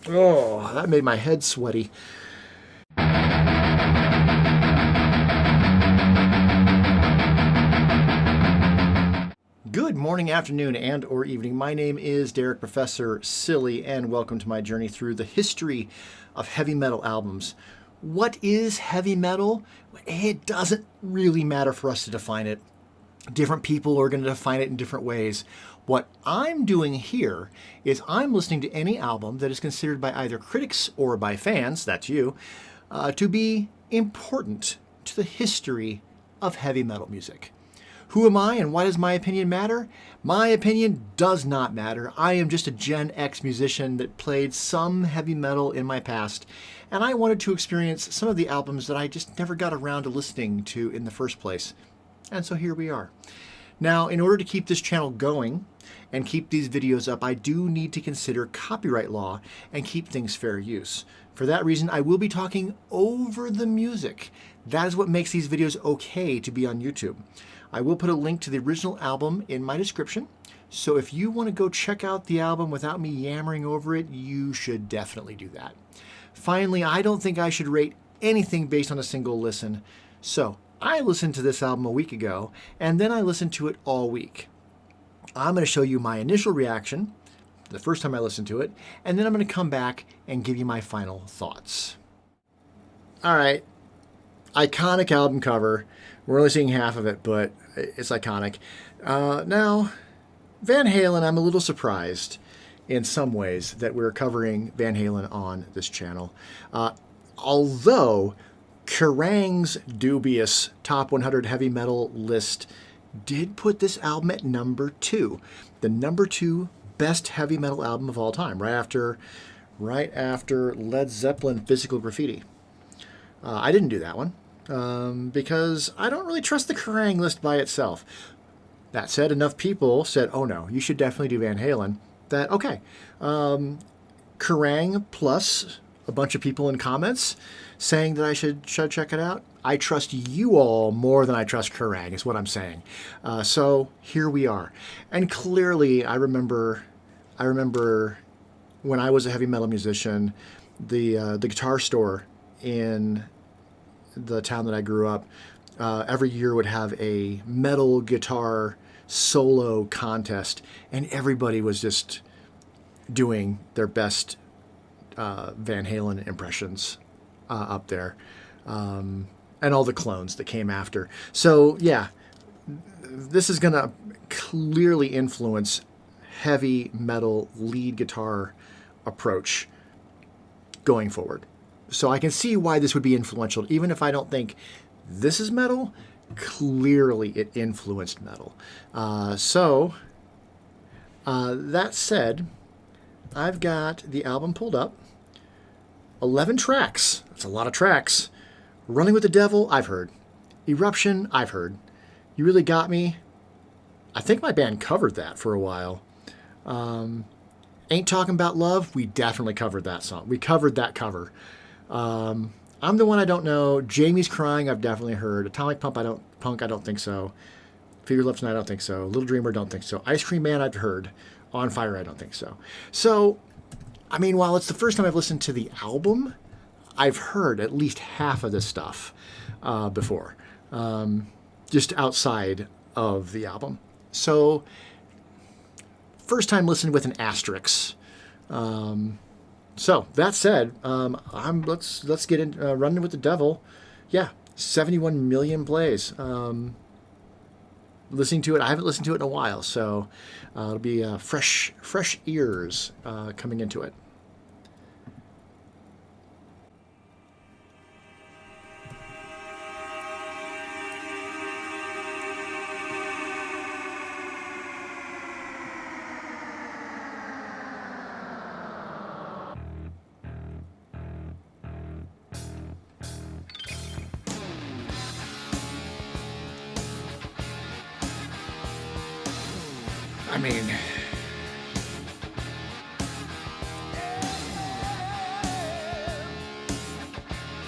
Oh, that made my head sweaty. Good morning, afternoon, and or evening. My name is Derek Professor Silly, and welcome to my journey through the history of heavy metal albums. What is heavy metal? It doesn't really matter for us to define it. Different people are going to define it in different ways. What I'm doing here is I'm listening to any album that is considered by either critics or by fans, that's you, to be important to the history of heavy metal music. Who am I and why does my opinion matter? My opinion does not matter. I am just a Gen X musician that played some heavy metal in my past, and I wanted to experience some of the albums that I just never got around to listening to in the first place. And so here we are. Now, in order to keep this channel going and keep these videos up, I do need to consider copyright law and keep things fair use. For that reason, I will be talking over the music. That is what makes these videos okay to be on YouTube. I will put a link to the original album in my description, so if you want to go check out the album without me yammering over it, you should definitely do that. Finally, I don't think I should rate anything based on a single listen, so I listened to this album a week ago, and then I listened to it all week. I'm going to show you my initial reaction the first time I listened to it, and then I'm going to come back and give you my final thoughts. All right, iconic album cover. We're only seeing half of it, but it's iconic. Now, Van Halen, I'm a little surprised in some ways that we're covering Van Halen on this channel. Although Kerrang's dubious Top 100 Heavy Metal list did put this album at number 2. The number 2 best heavy metal album of all time, right after Led Zeppelin Physical Graffiti. I didn't do that one. Because I don't really trust the Kerrang list by itself. That said, enough people said, oh no, you should definitely do Van Halen, that, okay. Kerrang plus a bunch of people in comments saying that I should check it out. I trust you all more than I trust Kerrang, is what I'm saying. So here we are. And clearly, I remember when I was a heavy metal musician, the guitar store in the town that I grew up, every year would have a metal guitar solo contest, and everybody was just doing their best Van Halen impressions up there, and all the clones that came after. So yeah, this is gonna clearly influence heavy metal lead guitar approach going forward. So I can see why this would be influential. Even if I don't think this is metal, clearly it influenced metal. That said, I've got the album pulled up. 11 tracks. That's a lot of tracks. Running with the Devil, I've heard. Eruption, I've heard. You Really Got Me. I think my band covered that for a while. Ain't Talking About Love, we definitely covered that song. We covered that cover. I'm the One I Don't Know. Jamie's Crying, I've definitely heard. Atomic Punk, I don't think so. Figure Left Tonight, I don't think so. Little Dreamer, don't think so. Ice Cream Man, I've heard. On Fire, I don't think so. So, I mean, while it's the first time I've listened to the album, I've heard at least half of this stuff before, just outside of the album. So, first time listening with an asterisk. So that said, let's get in. Running with the Devil, yeah, 71 million plays. Listening to it, I haven't listened to it in a while, so it'll be fresh ears coming into it. I mean,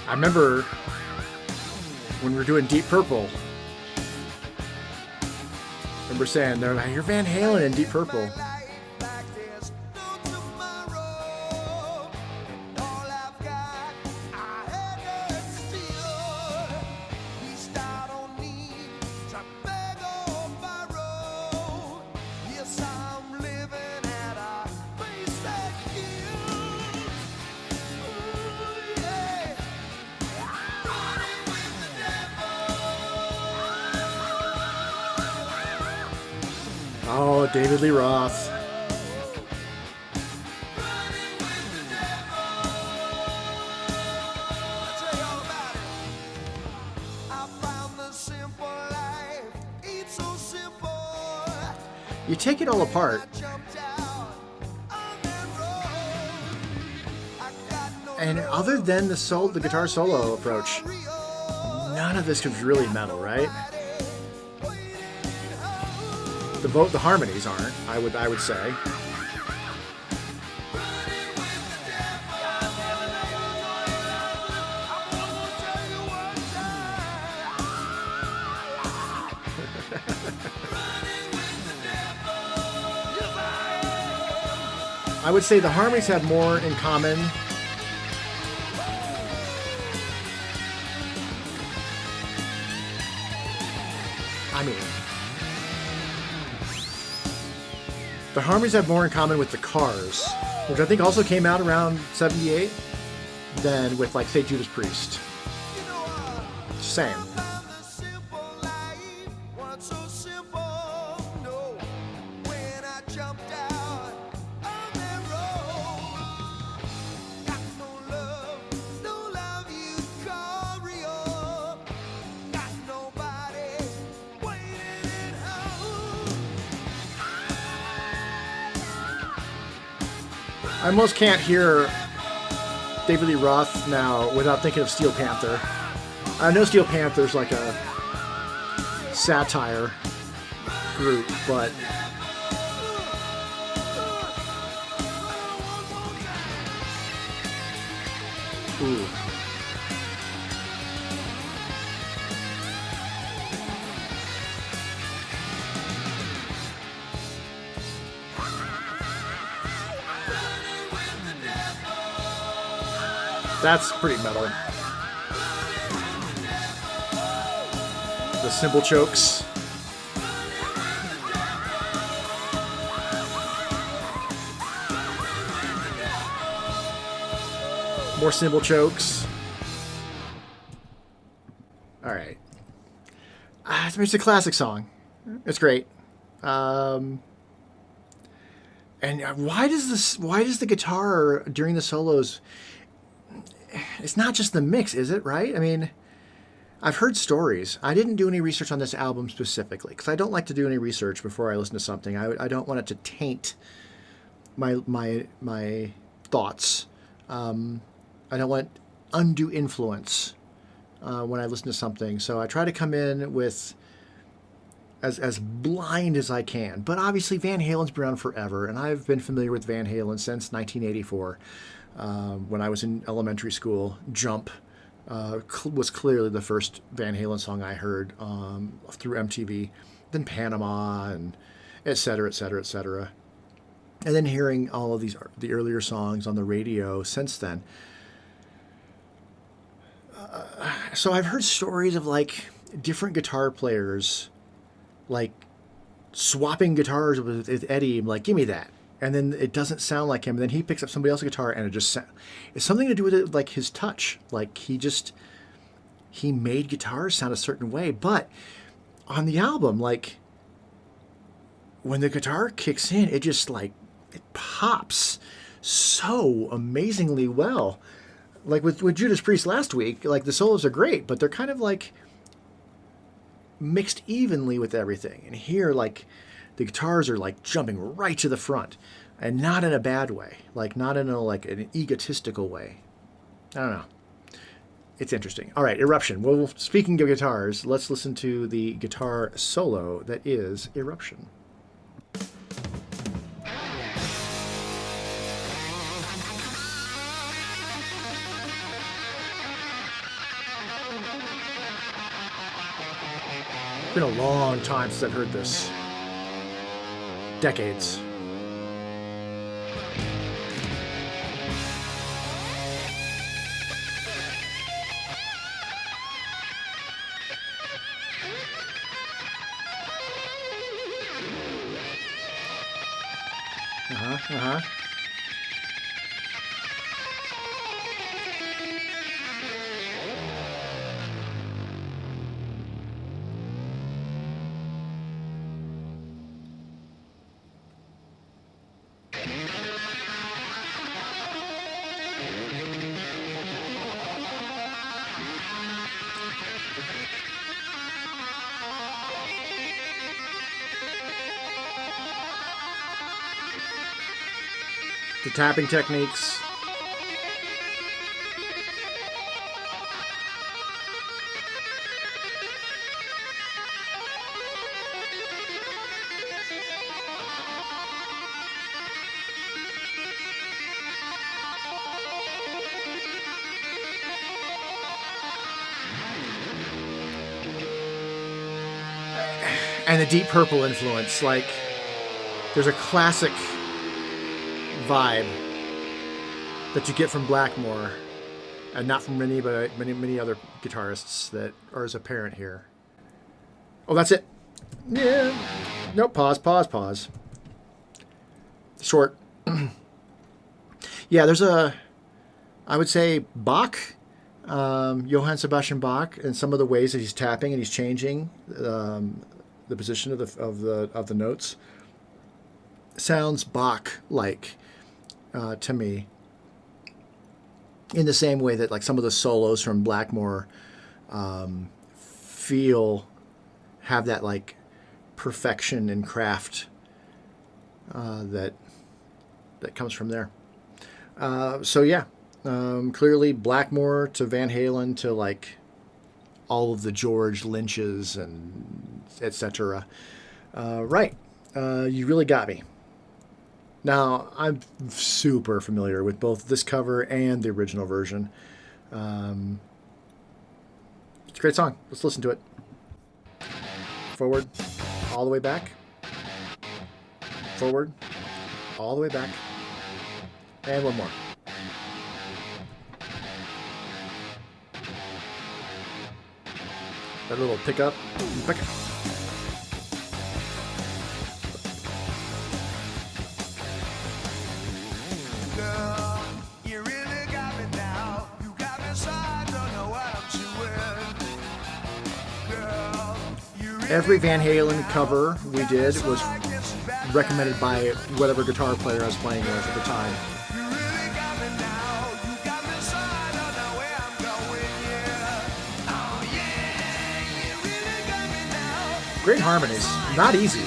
I remember when we were doing Deep Purple, I remember saying, they're like, you're Van Halen in Deep Purple. Oh, David Lee Roth. You take it all apart, and other than the guitar solo approach, none of this is really metal, right? The harmonies aren't, I would say. I would say the harmonies have more in common. I mean, the harmonies have more in common with the Cars, which I think also came out around 78, than with, like, say, Judas Priest. Same. I almost can't hear David Lee Roth now without thinking of Steel Panther. I know Steel Panther's like a satire group, but ooh. That's pretty metal. The cymbal chokes. More cymbal chokes. All right. It's a classic song. It's great. And why does the guitar during the solos? It's not just the mix, is it? Right? I mean, I've heard stories. I didn't do any research on this album specifically because I don't like to do any research before I listen to something. I don't want it to taint my thoughts. I don't want undue influence when I listen to something. So I try to come in with as blind as I can. But obviously Van Halen's been around forever, and I've been familiar with Van Halen since 1984. When I was in elementary school, Jump was clearly the first Van Halen song I heard through MTV, then Panama, and et cetera, et cetera, et cetera. And then hearing all of the earlier songs on the radio since then. So I've heard stories of like different guitar players, like swapping guitars with Eddie, like, give me that. And then it doesn't sound like him. And then he picks up somebody else's guitar, and it's something to do with it, like his touch. Like he made guitars sound a certain way. But on the album, like when the guitar kicks in, it just like it pops so amazingly well. Like with Judas Priest last week, like the solos are great, but they're kind of like mixed evenly with everything. And here, like, the guitars are like jumping right to the front, and not in a bad way, like not in an egotistical way. I don't know. It's interesting. All right, Eruption. Well, speaking of guitars, let's listen to the guitar solo that is Eruption. It's been a long time since I've heard this. Decades. The tapping techniques. And the Deep Purple influence, like there's a classic vibe that you get from Blackmore, and not from many other guitarists that are as apparent here. Oh, that's it. Yeah. Nope. Pause. Short. Yeah, there's I would say Bach, Johann Sebastian Bach, and some of the ways that he's tapping and he's changing the position of the notes sounds Bach-like to me. In the same way that like some of the solos from Blackmore have that like perfection and craft that comes from there. So yeah, clearly Blackmore to Van Halen to like all of the George Lynch's and etc. Right, you really got me. Now, I'm super familiar with both this cover and the original version. It's a great song. Let's listen to it. Forward, all the way back. Forward, all the way back. And one more. That little pickup. Pick it. Every Van Halen cover we did was recommended by whatever guitar player I was playing with at the time. Great harmonies, not easy.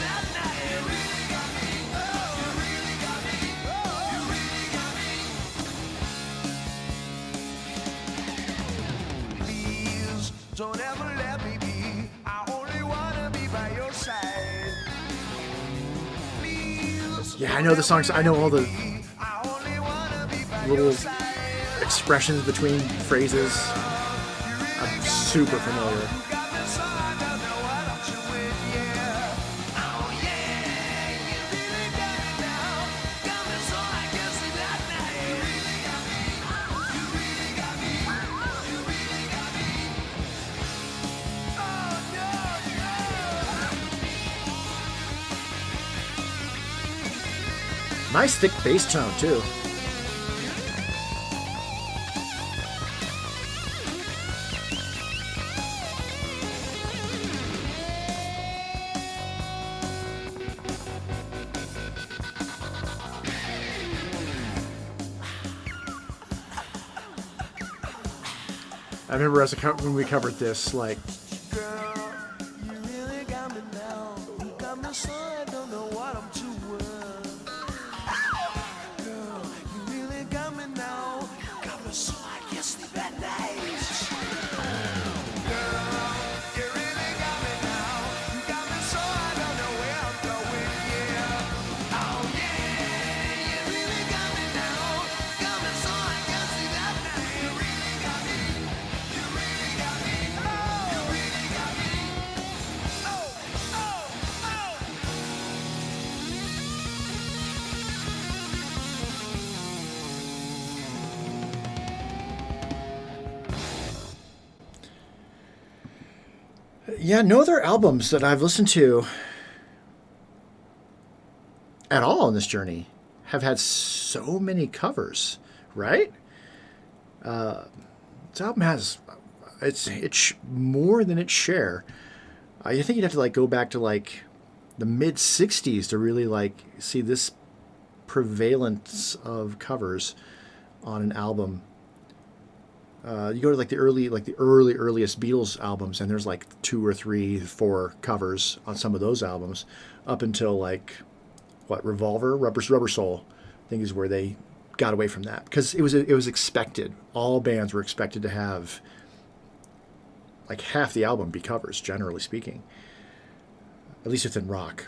Yeah, I know the songs. I know all the little expressions between phrases. I'm super familiar. Nice thick bass tone, too. I remember when we covered this, like, yeah, no other albums that I've listened to at all on this journey have had so many covers, right? This album has it's more than its share. I think you'd have to like go back to like the mid '60s to really like see this prevalence of covers on an album. You go to like the earliest Beatles albums, and there's like 2 or 3, 4 covers on some of those albums, up until like Revolver, Rubber Soul, I think is where they got away from that, because it was expected. All bands were expected to have like half the album be covers, generally speaking, at least within rock.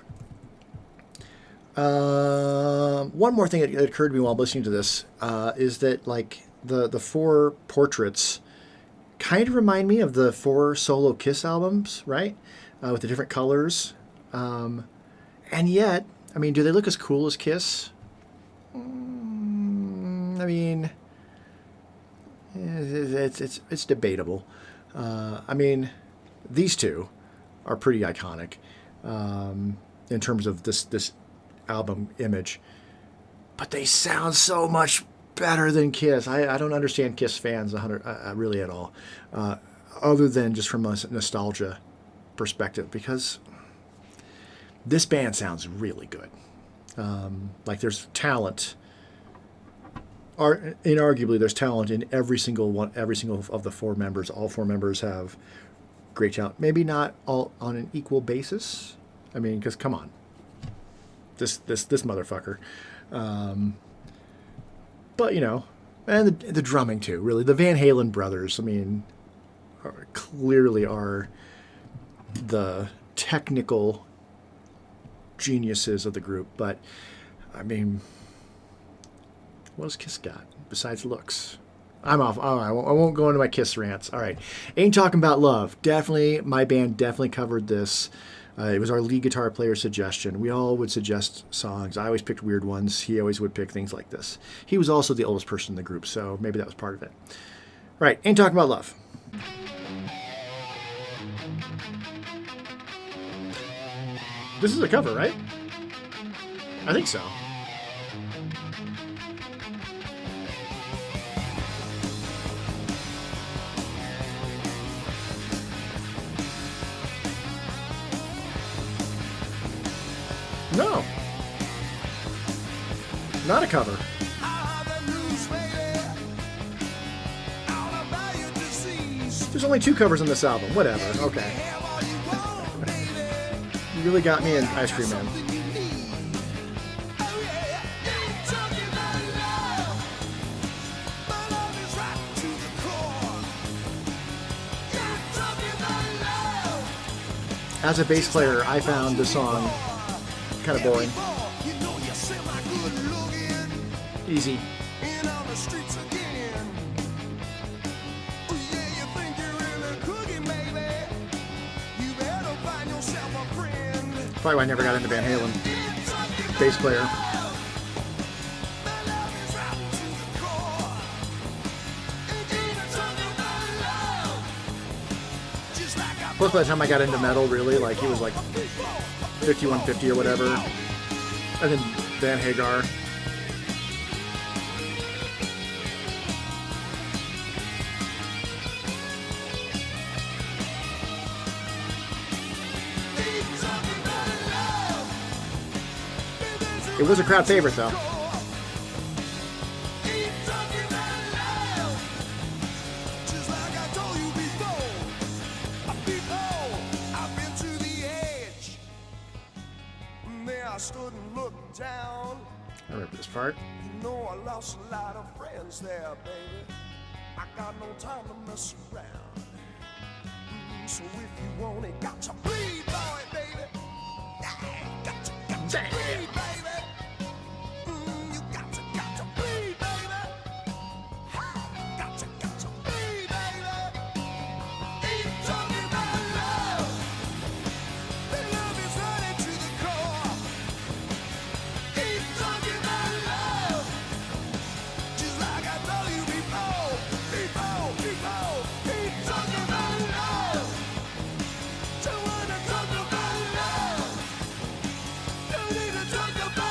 One more thing that occurred to me while listening to this is that like the 4 portraits kind of remind me of the 4 solo Kiss albums, right? With the different colors. And yet, I mean, do they look as cool as Kiss? I mean, it's debatable. I mean, these 2 are pretty iconic in terms of this album image, but they sound so much better than Kiss. I don't understand Kiss fans really at all, other than just from a nostalgia perspective, because this band sounds really good. Like there's talent. Inarguably, there's talent in every single of the 4 members. All 4 members have great talent. Maybe not all on an equal basis. I mean, because come on, this motherfucker. But, you know, and the drumming too, really. The Van Halen brothers, I mean, clearly are the technical geniuses of the group. But, I mean, what has Kiss got besides looks? I'm off. Oh, I won't go into my Kiss rants. All right. Ain't Talking About Love. Definitely, my band definitely covered this. It was our lead guitar player's suggestion. We all would suggest songs. I always picked weird ones. He always would pick things like this. He was also the oldest person in the group, so maybe that was part of it. All right, Ain't Talking About Love. This is a cover, right? I think so. No. Not a cover. There's only 2 covers on this album. Whatever. Okay. You really got me in Ice Cream Man. As a bass player, I found the song kind of boring. Easy. Probably why I never got into Van Halen. Bass player. Plus, by the time I got into metal, really, like, he was like 5150 or whatever. And then Van Hagar. It was a crowd favorite, though. I remember this part. You know I lost a lot of friends there, baby. I got no time to mess around. So if you want it, got to bleed, boy, baby. Got to bleed, baby. You got to bleed, baby. Got to bleed, baby. Ain't talking about love. The love is running to the core. Ain't talking about love. Just like I told you before. Ain't talking about love. Don't wanna talk about love. Don't need to talk about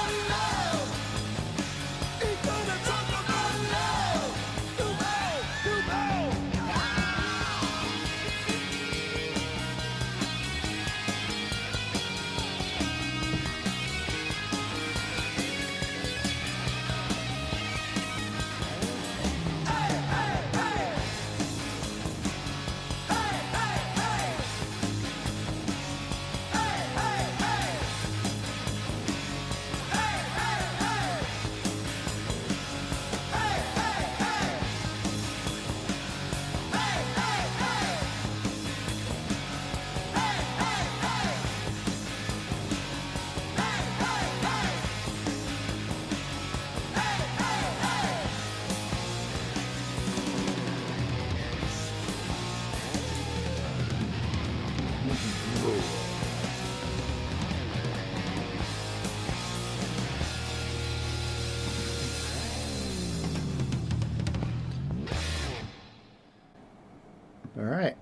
All right.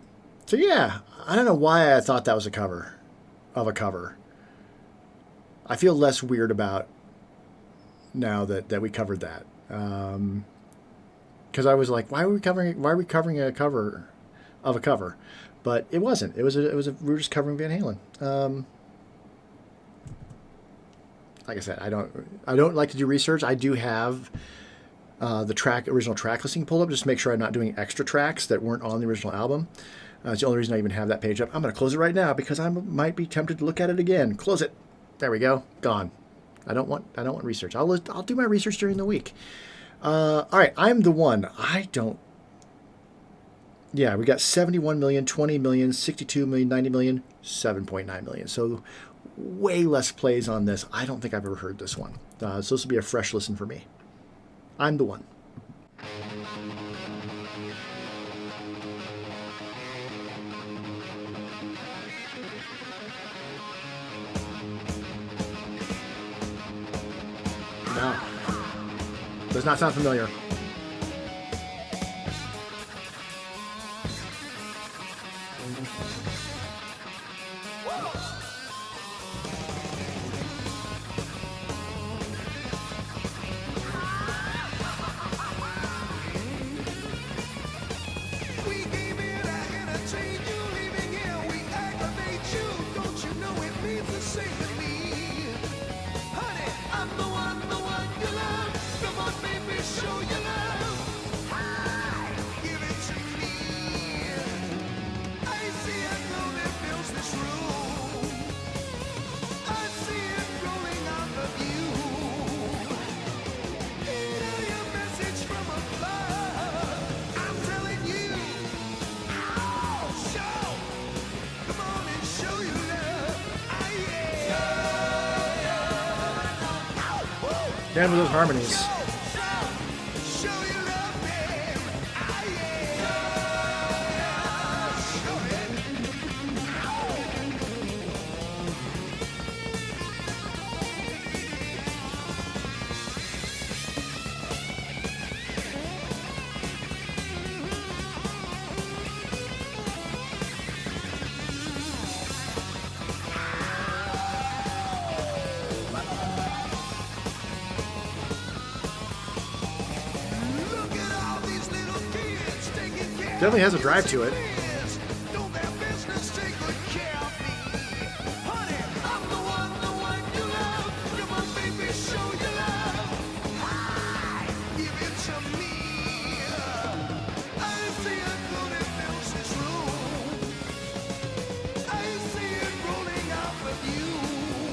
So yeah, I don't know why I thought that was a cover of a cover. I feel less weird about now that we covered that. Because I was like, why are we covering a cover of a cover? But it wasn't. It was we were just covering Van Halen. Like I said, I don't like to do research. I do have the original track listing pulled up just to make sure I'm not doing extra tracks that weren't on the original album. It's the only reason I even have that page up. I'm going to close it right now because I might be tempted to look at it again. Close it. There we go. Gone. I don't want research. I'll do my research during the week. All right. I'm the one. Yeah, we got 71 million, 20 million, 62 million, 90 million, 7.9 million. So way less plays on this. I don't think I've ever heard this one. So this will be a fresh listen for me. I'm the one. No. Does not sound familiar. Damn with those harmonies. Definitely has a drive to it.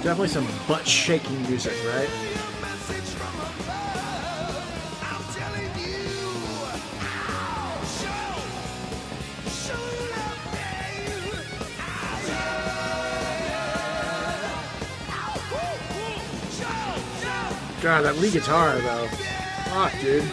Definitely some butt-shaking music, right? God, that lead guitar, though. Fuck, dude.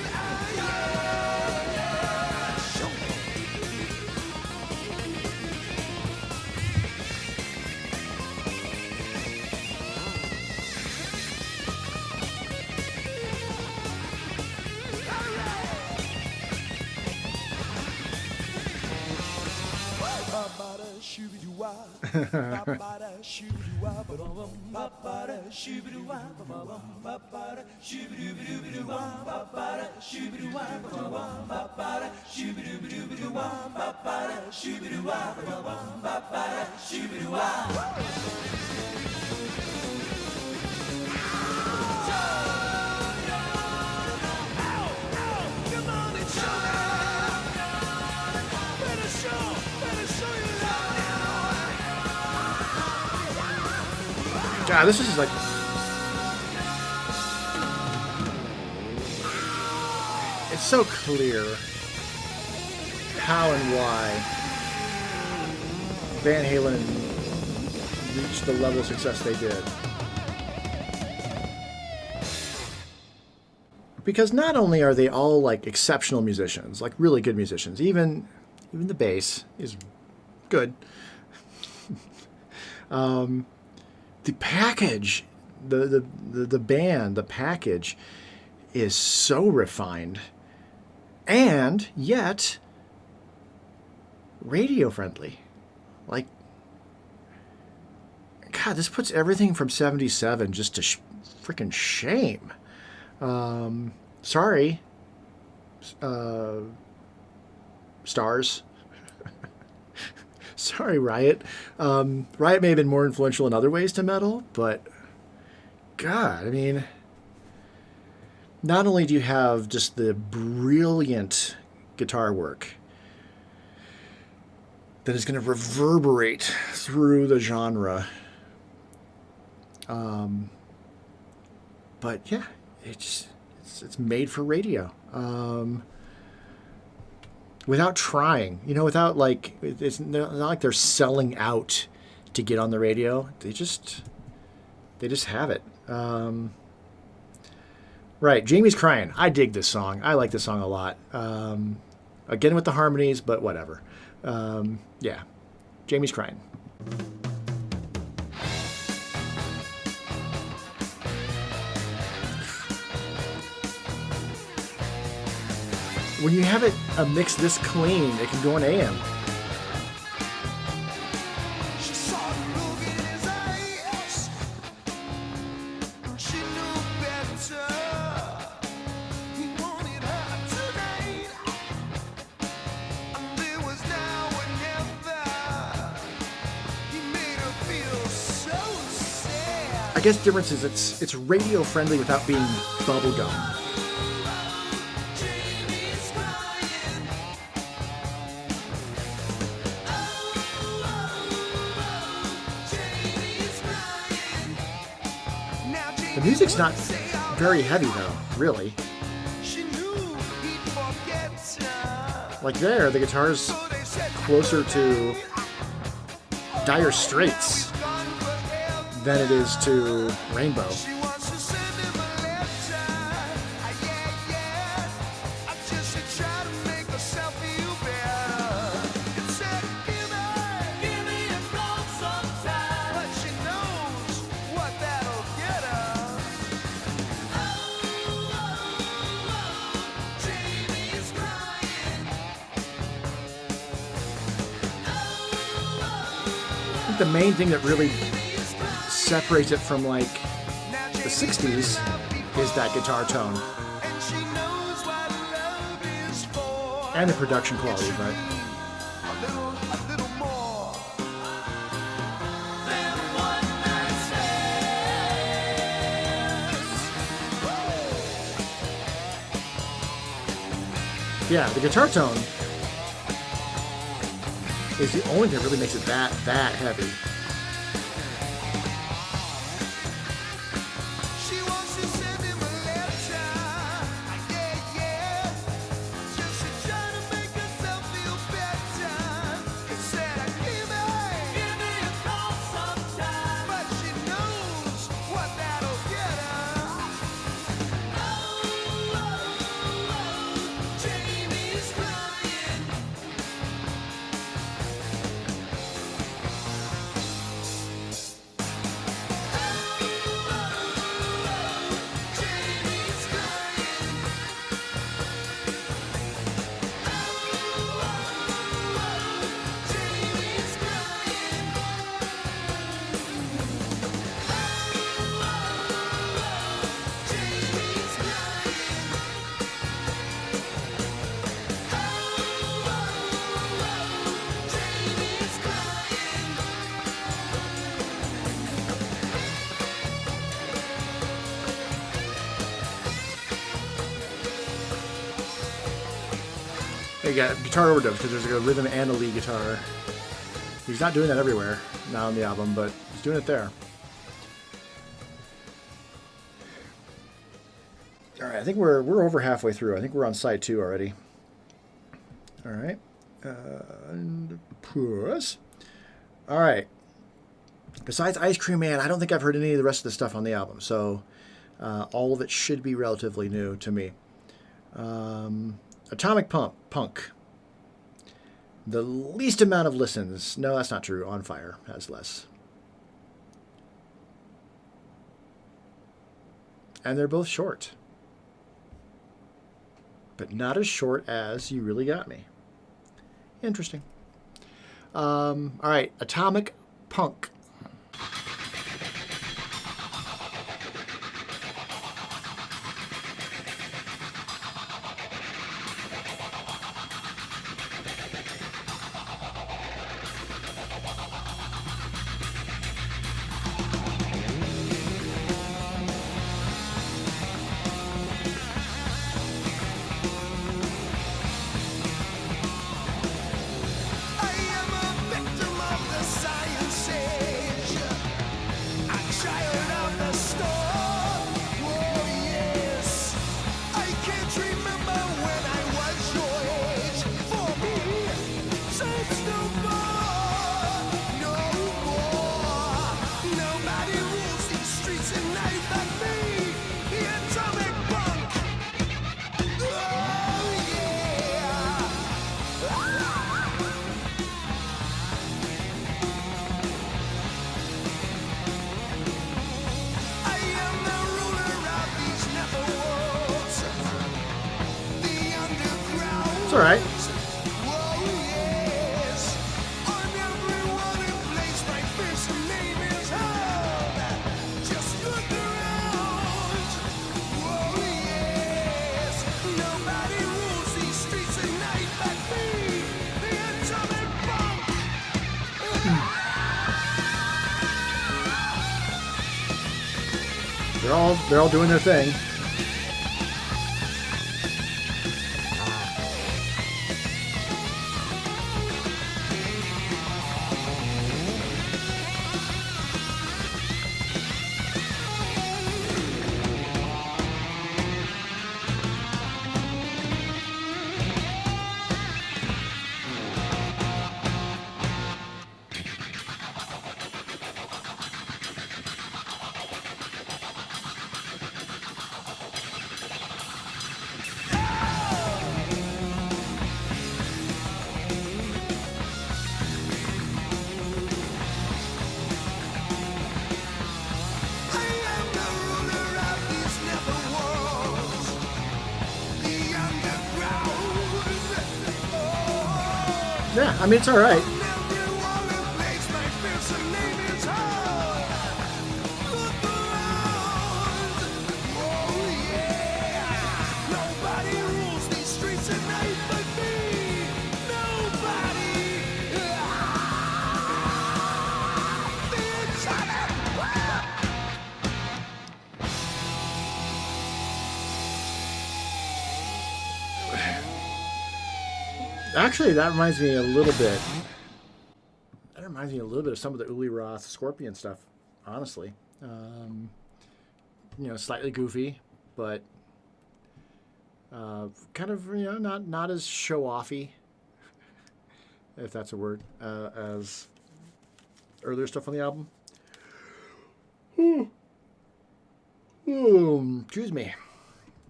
God, this is like... It's so clear how and why Van Halen reached the level of success they did. Because not only are they all like exceptional musicians, like really good musicians, even the bass is good. The package, the band, the package is so refined, and yet radio friendly. Like, God, this puts everything from 77 just to freaking shame. Sorry, stars. Sorry, Riot. Riot may have been more influential in other ways to metal, but God, I mean, not only do you have just the brilliant guitar work that is going to reverberate through the genre, but yeah, it's made for radio. Without trying, without like, it's not like they're selling out to get on the radio. They just have it. Right, Jamie's Cryin. I dig this song. I like this song a lot. Again with the harmonies, but whatever. Yeah, Jamie's Cryin. When you have it a mix this clean, it can go in AM. She saw the look in his eyes. She knew better. He wanted her tonight. And there was now or never. He made her feel so sad. I guess the difference is it's radio friendly without being bubblegum. The music's not very heavy though, really. Like there, the guitar's closer to Dire Straits than it is to Rainbow. The main thing that really separates it from like the 60s is that guitar tone and the production quality, but yeah, the guitar tone is the only thing that really makes it that heavy. You got guitar overdubs because there's like a rhythm and a lead guitar. He's not doing that everywhere now on the album, but he's doing it there. All right, I think we're over halfway through. I think we're on side 2 already. All right, and pause. All right. Besides Ice Cream Man, I don't think I've heard any of the rest of the stuff on the album, so all of it should be relatively new to me. Atomic Punk. The least amount of listens. No, that's not true. On Fire has less. And they're both short. But not as short as You Really Got Me. Interesting. All right, Atomic Punk. I am a victim of the science age, a child of the storm. Oh yes, I can't remember when I was your age. For me, search no more, no more. Nobody rules these streets at night but me, the atomic punk. Oh yeah. I am the ruler of these netherworlds, the underground. It's all right. Oh yes, on everyone in place, my fearsome name is held. Just look around. Oh yes, nobody rules these streets at night but me, the atomic bomb. They're all doing their thing. I am the ruler of these netherworlds, the underground. Oh, Yeah, I mean, it's all right. on everyone in place, my fearsome name is held. Look around. Oh yeah, nobody rules these streets at night but me. Nobody. The atomic bomb. Actually, that reminds me a little bit. That reminds me a little bit of some of the Uli Roth Scorpion stuff, honestly. Slightly goofy, but kind of not as show offy, if that's a word, as earlier stuff on the album. Excuse me.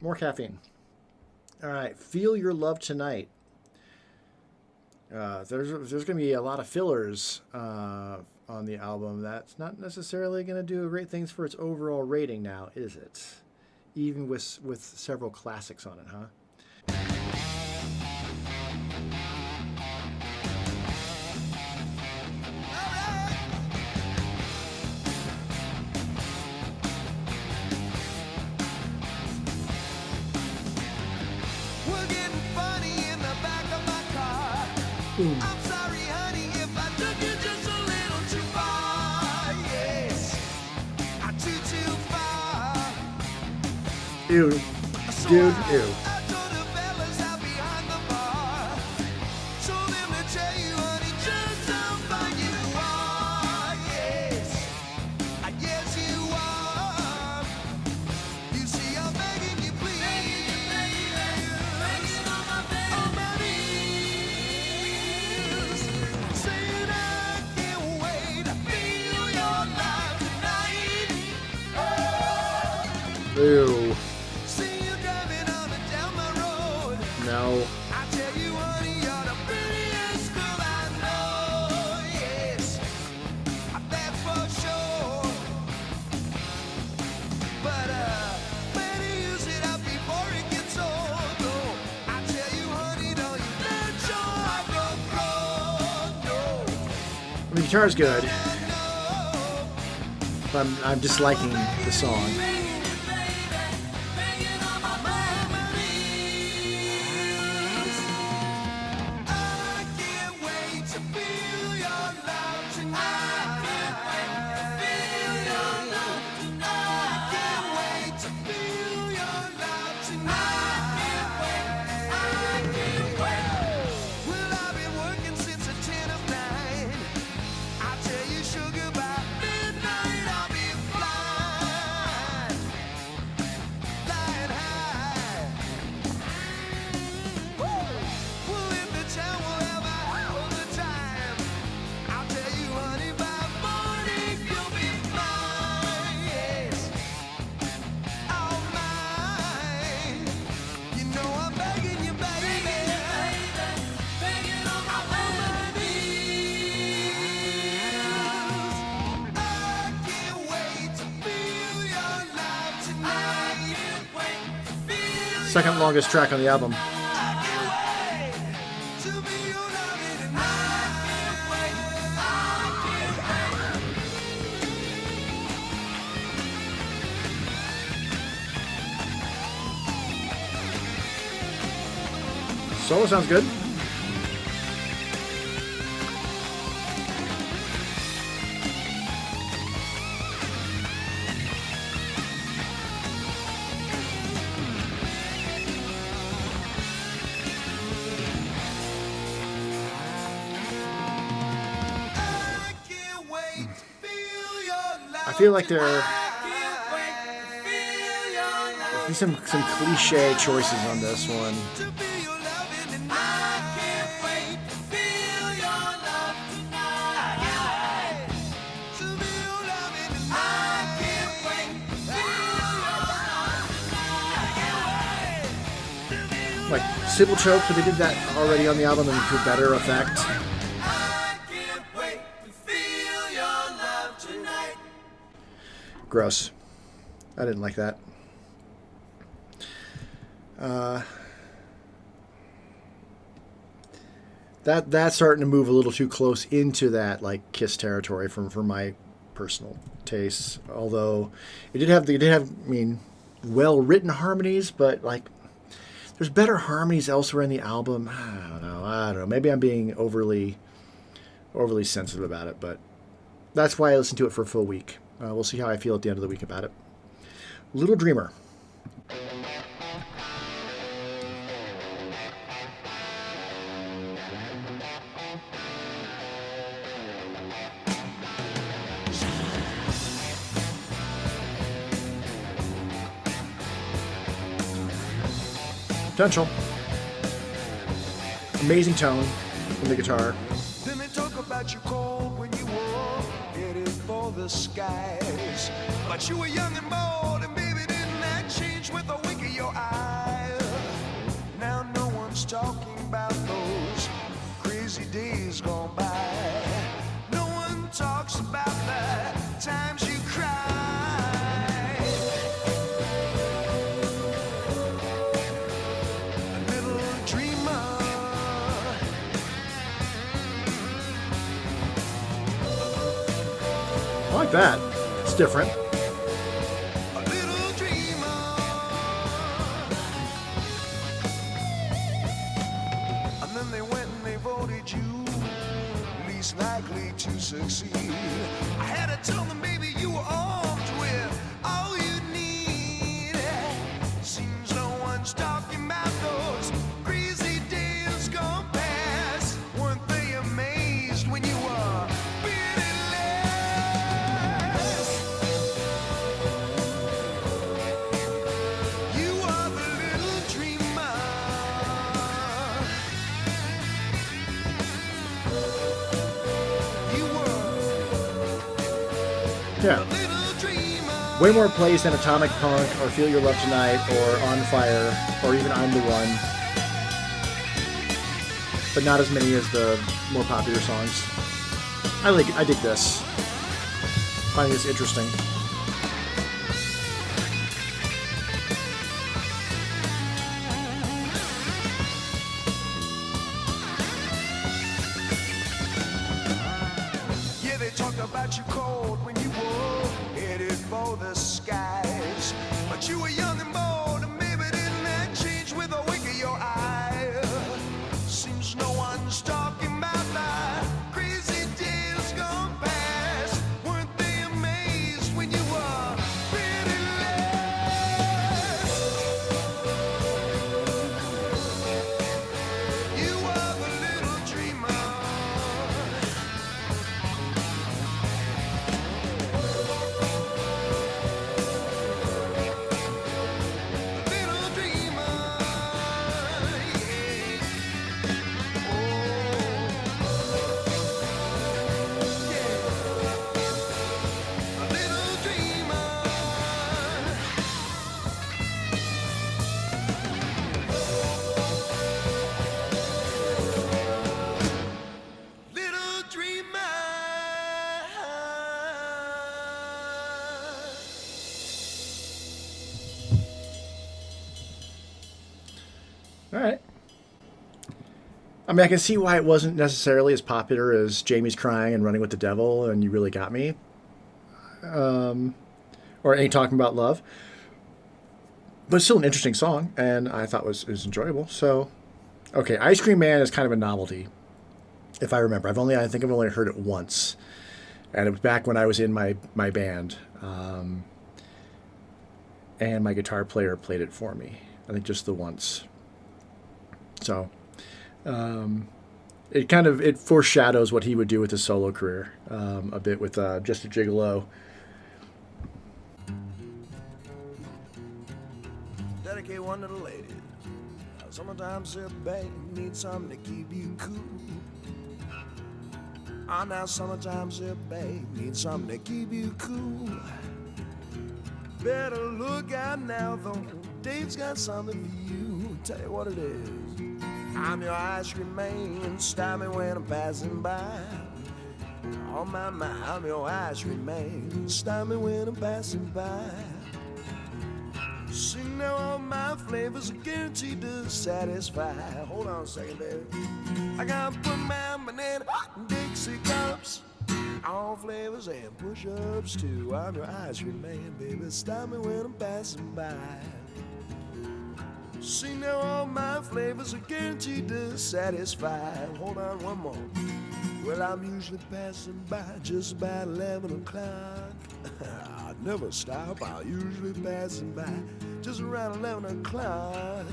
More caffeine. All right, Feel Your Love Tonight. There's going to be a lot of fillers on the album. That's not necessarily going to do great things for its overall rating now, is it? Even with several classics on it, huh? We're getting funny in the back of my car. I'm sorry, honey, if I took you just a little too far. Yes, I too far. Ew. So Dude, I ew. told the fellas out behind the bar. Told them to tell you, honey, just how fine you are. Yes, yes you are. You see, I'm begging you, please. On my knees, saying I can't wait to feel your love tonight. Ew. See you driving on and down my road. No. I tell you, honey, you're the prettiest girl I know. Yes, that's for sure. But better use it up before it gets old. Oh, I tell you, honey, don't you let your heart go cold. No. guitar is good, but I'm disliking the song. Second longest track on the album. Solo sounds good. I feel like there'll be some cliche choices on this one. Like Sybil Choke, but they did that already on the album and to better effect. Gross. I didn't like that. That's starting to move a little too close into that like Kiss territory for my personal tastes. Although it did have I mean, well written harmonies, but like there's better harmonies elsewhere in the album. I don't know. Maybe I'm being overly sensitive about it, but that's why I listened to it for a full week. We'll see how I feel at the end of the week about it. Little Dreamer. Potential. Amazing tone from the guitar. Then they talk about you cold when you were headed for the skies. But you were young and bold, and baby, didn't that change with a wink of your eye? Now no one's talking about those crazy days gone by. No one talks about the times you cried. I like that. It's different. A little dreamer. And then they went and they voted you least likely to succeed. I had to tell them, baby, you were armed with all you need. Seems no one's talking about those crazy days gone past. Weren't they amazed when you were yeah. Way more plays than Atomic Punk or Feel Your Love Tonight or On Fire or even I'm the One. But not as many as the more popular songs. I dig this. I find this interesting. I mean, I can see why it wasn't necessarily as popular as Jamie's Crying and Running with the Devil and You Really Got Me, or Ain't Talking About Love. But it's still an interesting song, and I thought it was enjoyable. So, okay, Ice Cream Man is kind of a novelty, if I remember. I think I've only heard it once, and it was back when I was in my band, and my guitar player played it for me. I think just the once. So, it foreshadows what he would do with his solo career a bit with Just a Gigolo. Dedicate one to the ladies. Sometimes your babe needs something to keep you cool. Now sometimes your babe needs something to keep you cool. Better look out now though, Dave's got something for you. Tell you what it is. I'm your ice cream man, stop me when I'm passing by. Oh my, I'm your ice cream man, stop me when I'm passing by. See now all my flavors are guaranteed to satisfy. Hold on a second, baby. I gotta put my banana in Dixie cups. All flavors and push-ups too. I'm your ice cream man, baby. Stop me when I'm passing by. See now all my flavors are guaranteed to satisfy. Hold on one more. Well, I'm usually passing by just about 11 o'clock. I never stop, I'm usually passing by just around 11 o'clock.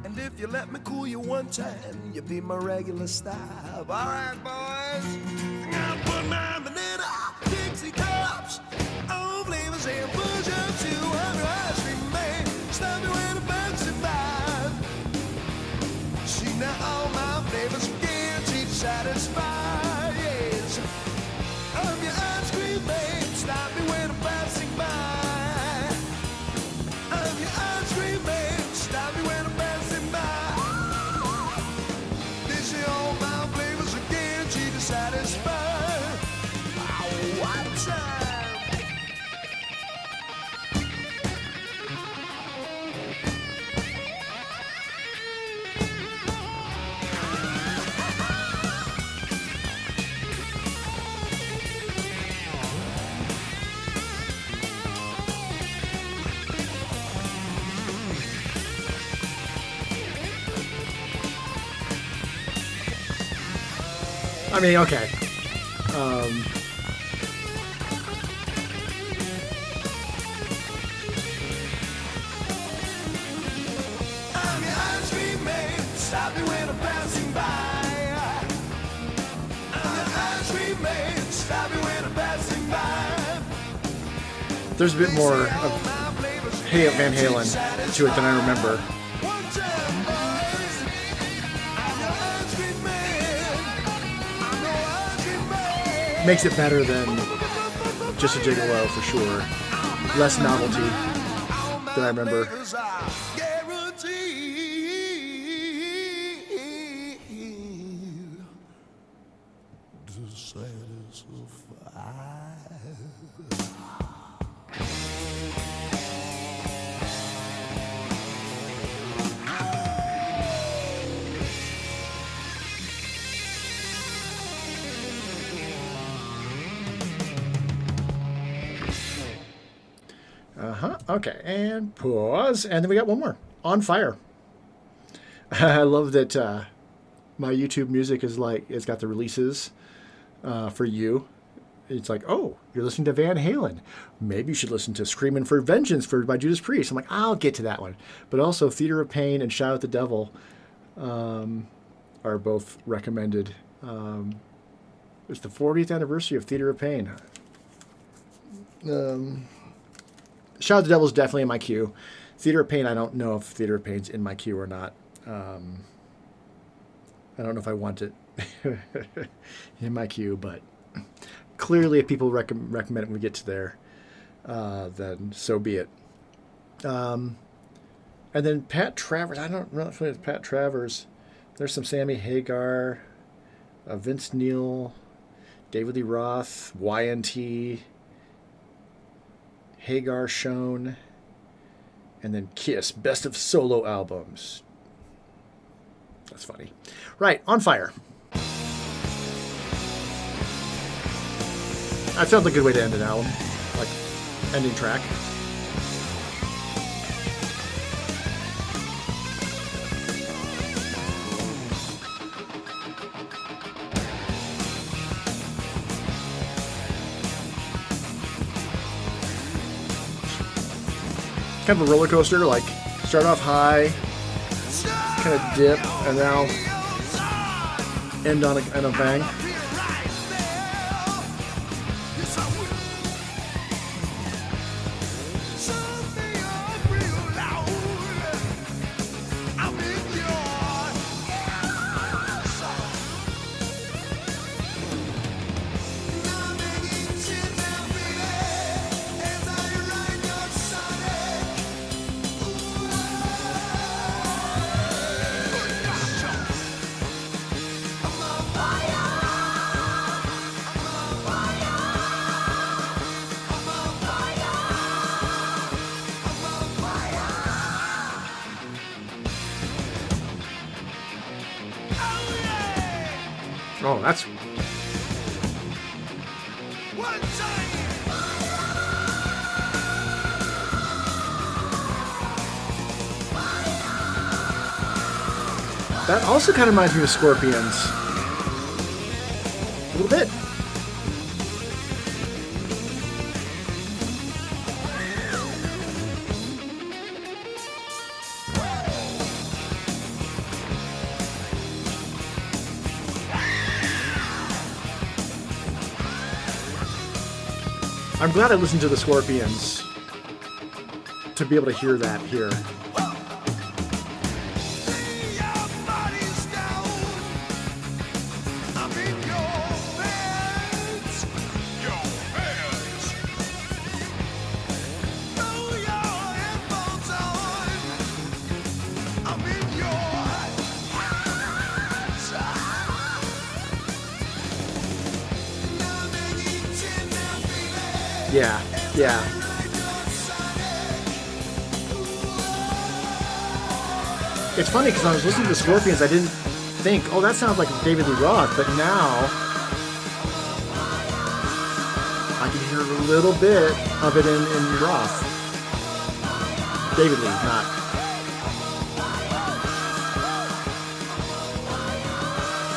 And if you let me cool you one time, you'll be my regular stop. All right, boys. I'm gonna put my banana Dixie cups. All flavors and push-ups too. I'm your ice cream man. Stop me when I'm passing by. See now all my flavors are guaranteed to satisfy. Yes, I'm your ice cream man. Stop me when I'm passing by. I'm your ice cream man. Stop me when I'm passing by. They say all my flavors are guaranteed to satisfy. Oh, what time? I mean, okay. I'm your ice cream man. Stop me when I'm passing by. I'm your ice cream man. Stop me when I'm passing by. There's a bit more of Van Halen to it than I remember. Makes it better than Just a Gigolo for sure. Less novelty than I remember. Okay, and pause. And then we got one more. On Fire. I love that my YouTube music is like, it's got the releases for you. It's like, oh, you're listening to Van Halen. Maybe you should listen to Screamin' for Vengeance by Judas Priest. I'm like, I'll get to that one. But also Theater of Pain and Shout at the Devil are both recommended. It's the 40th anniversary of Theater of Pain. Shout at the Devil is definitely in my queue. Theater of Pain, I don't know if Theater of Pain's in my queue or not. I don't know if I want it in my queue, but clearly if people recommend it when we get to there, then so be it. And then Pat Travers, I don't know if it's Pat Travers. There's some Sammy Hagar, Vince Neil, David Lee Roth, YNT, Hagar Schoen, and then Kiss, Best of Solo Albums. That's funny. Right, On Fire. That sounds like a good way to end an album. Like, ending track. Kind of a roller coaster, like start off high, kind of dip, and now end on a bang. Oh, that's... That also kind of reminds me of Scorpions. A little bit. I'm glad I listened to the Scorpions to be able to hear that here. Yeah, yeah. It's funny because when I was listening to the Scorpions, I didn't think, oh, that sounds like David Lee Roth, but now I can hear a little bit of it in Roth. David Lee, not.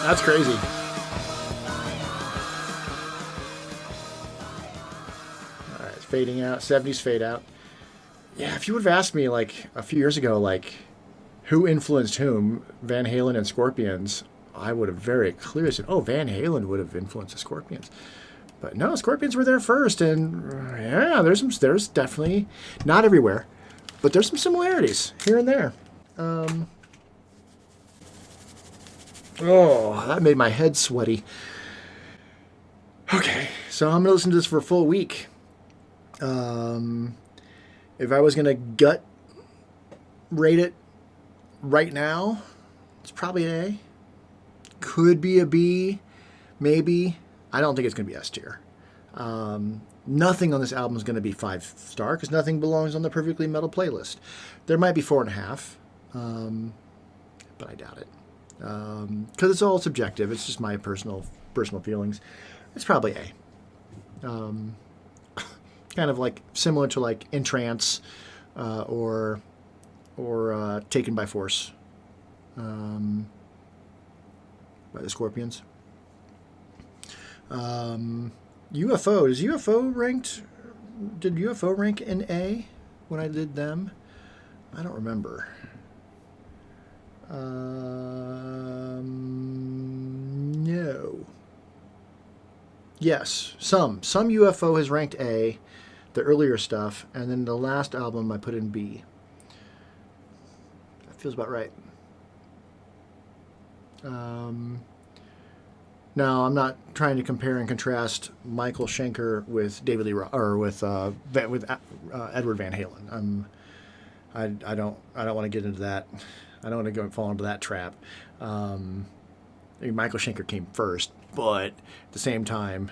That's crazy. Fading out, 70s fade out. Yeah, if you would have asked me like a few years ago, like who influenced whom, Van Halen and Scorpions, I would have very clearly said, oh, Van Halen would have influenced the Scorpions. But no, Scorpions were there first, and yeah, there's definitely, not everywhere, but there's some similarities here and there. Oh, that made my head sweaty. Okay, so I'm gonna listen to this for a full week. If I was going to gut rate it right now, it's probably an A. Could be a B, maybe. I don't think it's going to be S tier. Nothing on this album is going to be 5-star because nothing belongs on the Perfectly Metal playlist. There might be 4.5, but I doubt it. Because it's all subjective. It's just my personal feelings. It's probably A. Kind of like similar to like In Trance or Taken by Force by the Scorpions. UFO, is UFO ranked? Did UFO rank in A when I did them? I don't remember. No. Yes, some UFO has ranked A, the earlier stuff, and then the last album I put in B. That feels about right. Now, I'm not trying to compare and contrast Michael Schenker with David Lee Roth, or with Edward Van Halen. I don't want to get into that. I don't want to fall into that trap. I mean, Michael Schenker came first, but at the same time,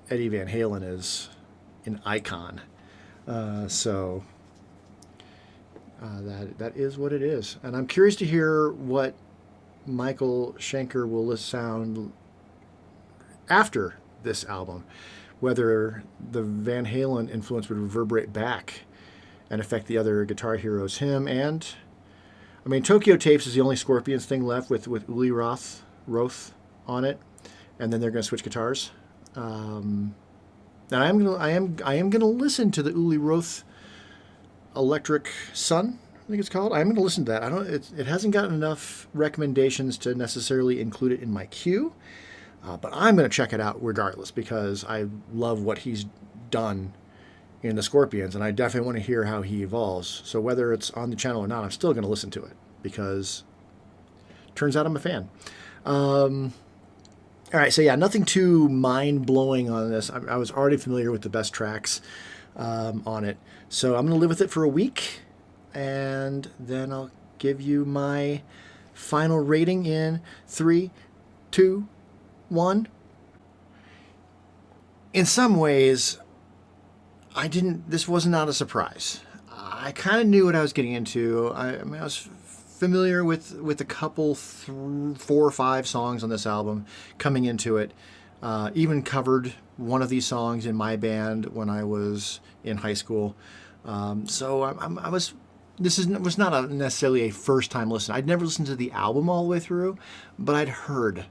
Eddie Van Halen is an icon. That is what it is. And I'm curious to hear what Michael Schenker will sound after this album, whether the Van Halen influence would reverberate back and affect the other guitar heroes. Him and, I mean, Tokyo Tapes is the only Scorpions thing left with Uli Roth on it, and then they're going to switch guitars. And I am gonna listen to the Uli Roth Electric Sun, I think it's called. I'm going to listen to that. It hasn't gotten enough recommendations to necessarily include it in my queue, but I'm going to check it out regardless because I love what he's done in the Scorpions, and I definitely want to hear how he evolves. So whether it's on the channel or not, I'm still going to listen to it because turns out I'm a fan. All right, so yeah, nothing too mind-blowing on this. I was already familiar with the best tracks on it. So I'm going to live with it for a week, and then I'll give you my final rating in 3, 2, 1. In some ways, this was not a surprise. I kind of knew what I was getting into. I was familiar with a couple, 4 or 5 songs on this album coming into it. Even covered one of these songs in my band when I was in high school. So this was not necessarily a first time listen. I'd never listened to the album all the way through, but I'd heard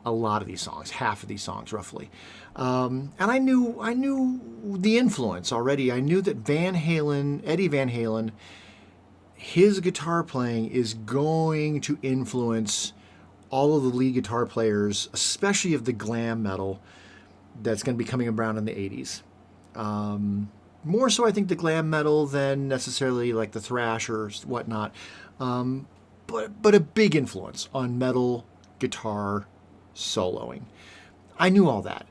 a lot of these songs, half of these songs roughly. And I knew the influence already. I knew that Eddie Van Halen, his guitar playing is going to influence all of the lead guitar players, especially of the glam metal that's going to be coming around in the 80s. More so, I think, the glam metal than necessarily like the thrash or whatnot. But a big influence on metal guitar soloing. I knew all that.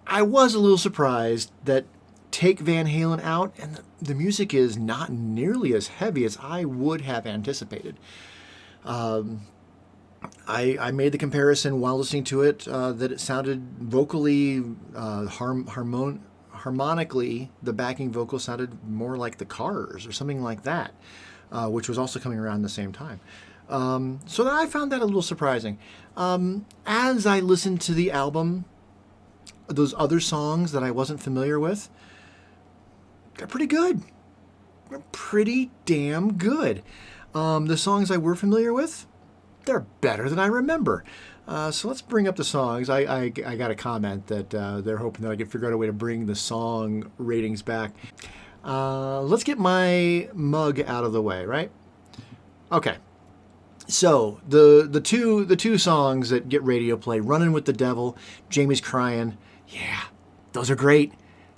I was a little surprised that take Van Halen out and the music is not nearly as heavy as I would have anticipated. I made the comparison while listening to it that it sounded vocally, harmonically, the backing vocal sounded more like the Cars or something like that, which was also coming around the same time. So I found that a little surprising. As I listened to the album, those other songs that I wasn't familiar with, they're pretty good. They're pretty damn good. The songs I were familiar with, they're better than I remember. So let's bring up the songs. I got a comment that they're hoping that I could figure out a way to bring the song ratings back. Let's get my mug out of the way, right? Okay. So the two songs that get radio play, Runnin' with the Devil, Jamie's Cryin', yeah, those are great.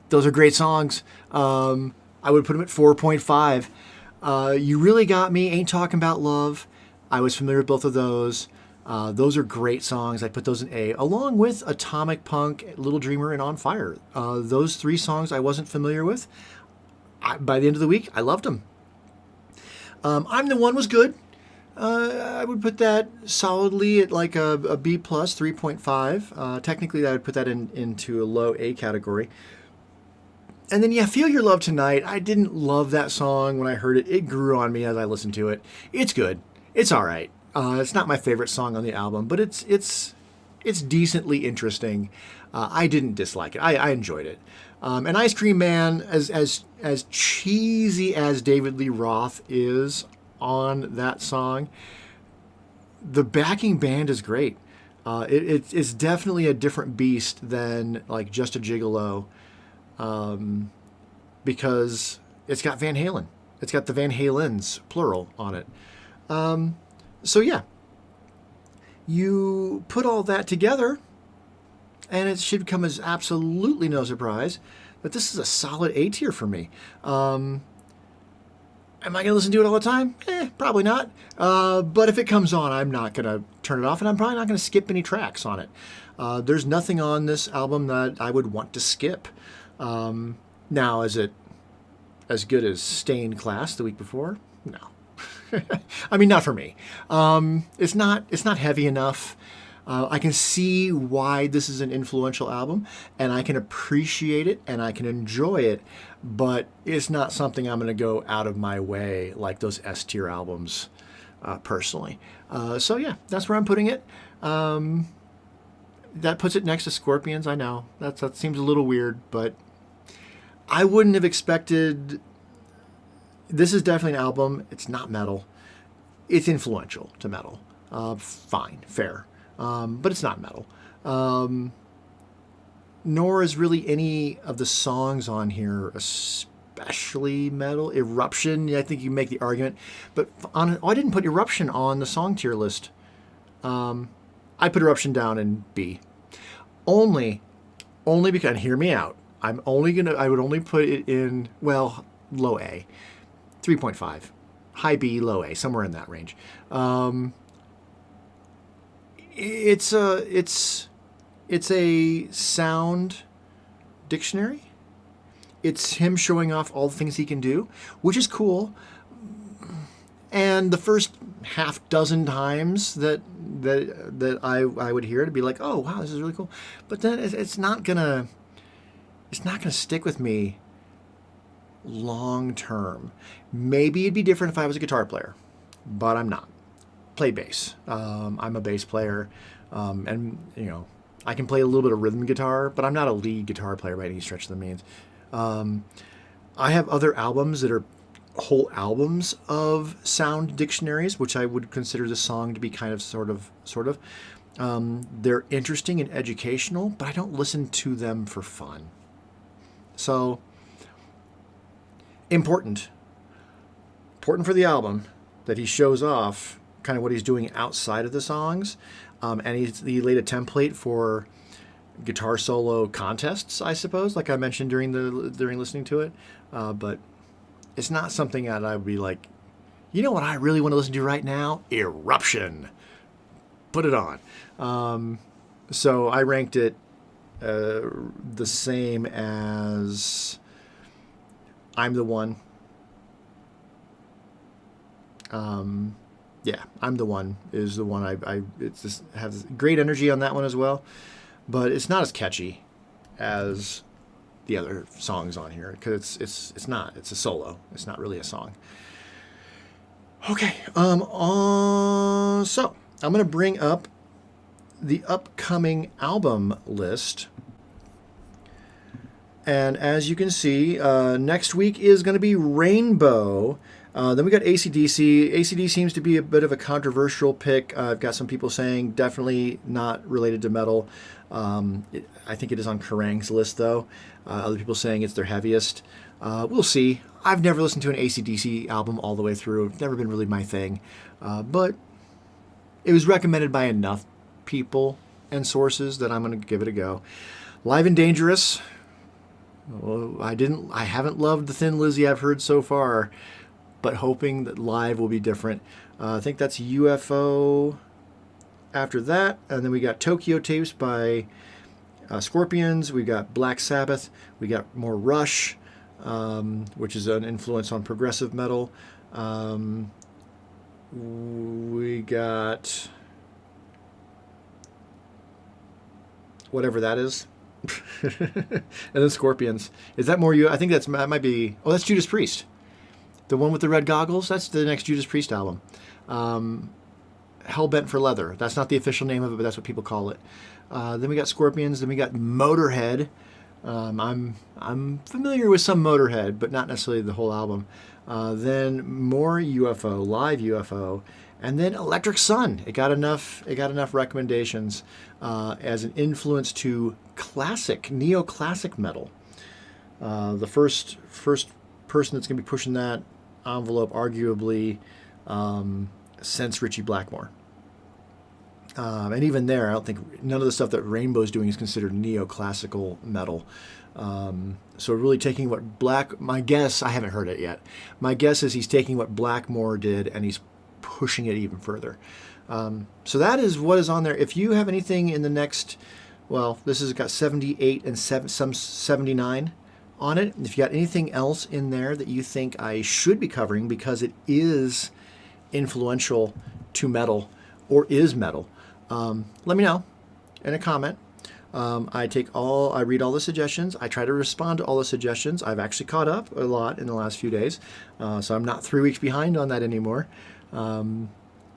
Those are great songs. I would put them at 4.5. You Really Got Me, Ain't Talking About Love. I was familiar with both of those. Those are great songs. I put those in A, along with Atomic Punk, Little Dreamer, and On Fire. Those 3 songs I wasn't familiar with. By the end of the week, I loved them. I'm the One was good. I would put that solidly at like a B plus, 3.5. Technically, I would put that into a low A category. And then, yeah, Feel Your Love Tonight. I didn't love that song when I heard it. It grew on me as I listened to it. It's good. It's all right. It's not my favorite song on the album, but it's decently interesting. I didn't dislike it. I enjoyed it. And Ice Cream Man, as cheesy as David Lee Roth is on that song, the backing band is great. It's definitely a different beast than like Just a Gigolo, because it's got Van Halen. It's got the Van Halens, plural, on it. So yeah, you put all that together, and it should come as absolutely no surprise that this is a solid A tier for me. Am I going to listen to it all the time? Probably not. But if it comes on, I'm not going to turn it off, and I'm probably not going to skip any tracks on it. There's nothing on this album that I would want to skip. Now, is it as good as Stained Class the week before? No. I mean, not for me. It's not heavy enough. I can see why this is an influential album, and I can appreciate it, and I can enjoy it, but it's not something I'm going to go out of my way like those S-tier albums personally. So yeah, that's where I'm putting it. That puts it next to Scorpions. I know that seems a little weird, but I wouldn't have expected. This is definitely an album. It's not metal. It's influential to metal. Fine, fair, but it's not metal. Nor is really any of the songs on here especially metal. Eruption, I think you make the argument, but I didn't put Eruption on the song tier list. I put Eruption down in B. Only because, and hear me out, I would only put it in, well, low A. 3.5. High B, low A, somewhere in that range. It's a sound dictionary. It's him showing off all the things he can do, which is cool. And the first half dozen times that I would hear it, it'd be like, oh wow, this is really cool. But then it's not gonna stick with me long term. Maybe it'd be different if I was a guitar player, but I'm not. Play bass. I'm a bass player, and I can play a little bit of rhythm guitar, but I'm not a lead guitar player by any stretch of the means. I have other albums that are whole albums of sound dictionaries, which I would consider the song to be kind of sort of. They're interesting and educational, but I don't listen to them for fun. So important for the album that he shows off kind of what he's doing outside of the songs, and he laid a template for guitar solo contests, I suppose, like I mentioned during listening to it, but it's not something that I would be like, you know what I really want to listen to right now? Eruption. Put it on. So I ranked it the same as I'm the One. Yeah, I'm the One is the one it just has great energy on that one as well, but it's not as catchy as the other songs on here because it's not. It's a solo. It's not really a song. Okay. So I'm gonna bring up the upcoming album list. And as you can see, next week is going to be Rainbow. Then we got AC/DC. AC/DC seems to be a bit of a controversial pick. I've got some people saying definitely not related to metal. I think it is on Kerrang's list, though. Other people saying it's their heaviest. We'll see. I've never listened to an AC/DC album all the way through. It's never been really my thing. But it was recommended by enough people and sources that I'm going to give it a go. Live and Dangerous. Well, I haven't loved the Thin Lizzy I've heard so far, but hoping that live will be different. I think that's UFO after that. And then we got Tokyo Tapes by Scorpions. We got Black Sabbath. We got more Rush, which is an influence on progressive metal. We got whatever that is. And then Scorpions. Is that more you? I think that might be. Oh, that's Judas Priest. The one with the red goggles. That's the next Judas Priest album. Hellbent for Leather. That's not the official name of it, but that's what people call it. Then we got Scorpions. Then we got Motorhead. I'm familiar with some Motorhead, but not necessarily the whole album. Then more UFO, live UFO, and then Electric Sun. It got enough recommendations as an influence to classic, neoclassic metal. The first person that's going to be pushing that envelope, arguably, since Ritchie Blackmore. And even there, I don't think none of the stuff that Rainbow's doing is considered neoclassical metal. So really taking what my guess, I haven't heard it yet. My guess is he's taking what Blackmore did and he's pushing it even further. So that is what is on there. If you have anything in the next, well, this has got 78 and some 79 on it. If you got anything else in there that you think I should be covering because it is influential to metal or is metal, let me know in a comment. I read all the suggestions. I try to respond to all the suggestions. I've actually caught up a lot in the last few days, so I'm not 3 weeks behind on that anymore.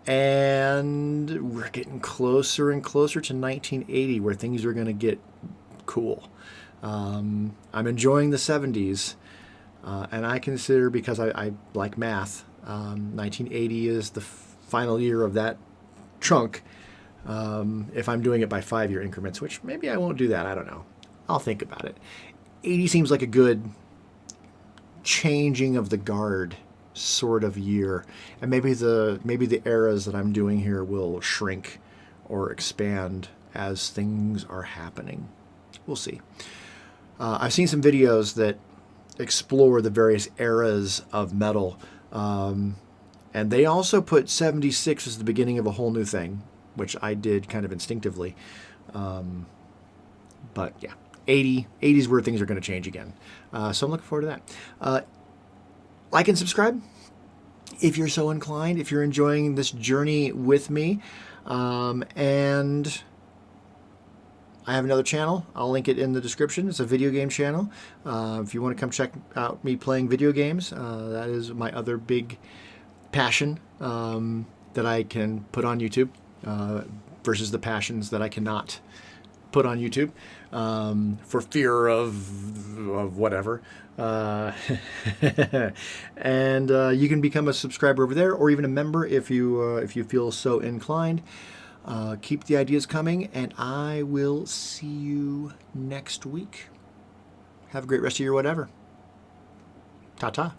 And we're getting closer and closer to 1980, where things are going to get cool. I'm enjoying the 70s, and I consider, because I like math, 1980 is the final year of that chunk, if I'm doing it by 5-year increments, which maybe I won't do that. I don't know. I'll think about it. 80 seems like a good changing of the guard sort of year, and maybe the eras that I'm doing here will shrink or expand as things are happening. We'll see. I've seen some videos that explore the various eras of metal, and they also put 76 as the beginning of a whole new thing, which I did kind of instinctively. But yeah, 80's where things are going to change again. So I'm looking forward to that. Like and subscribe if you're so inclined, if you're enjoying this journey with me. And I have another channel. I'll link it in the description. It's a video game channel. If you want to come check out me playing video games, that is my other big passion that I can put on YouTube versus the passions that I cannot put on YouTube for fear of whatever. And you can become a subscriber over there, or even a member if you feel so inclined. Keep the ideas coming, and I will see you next week. Have a great rest of your whatever. Ta-ta.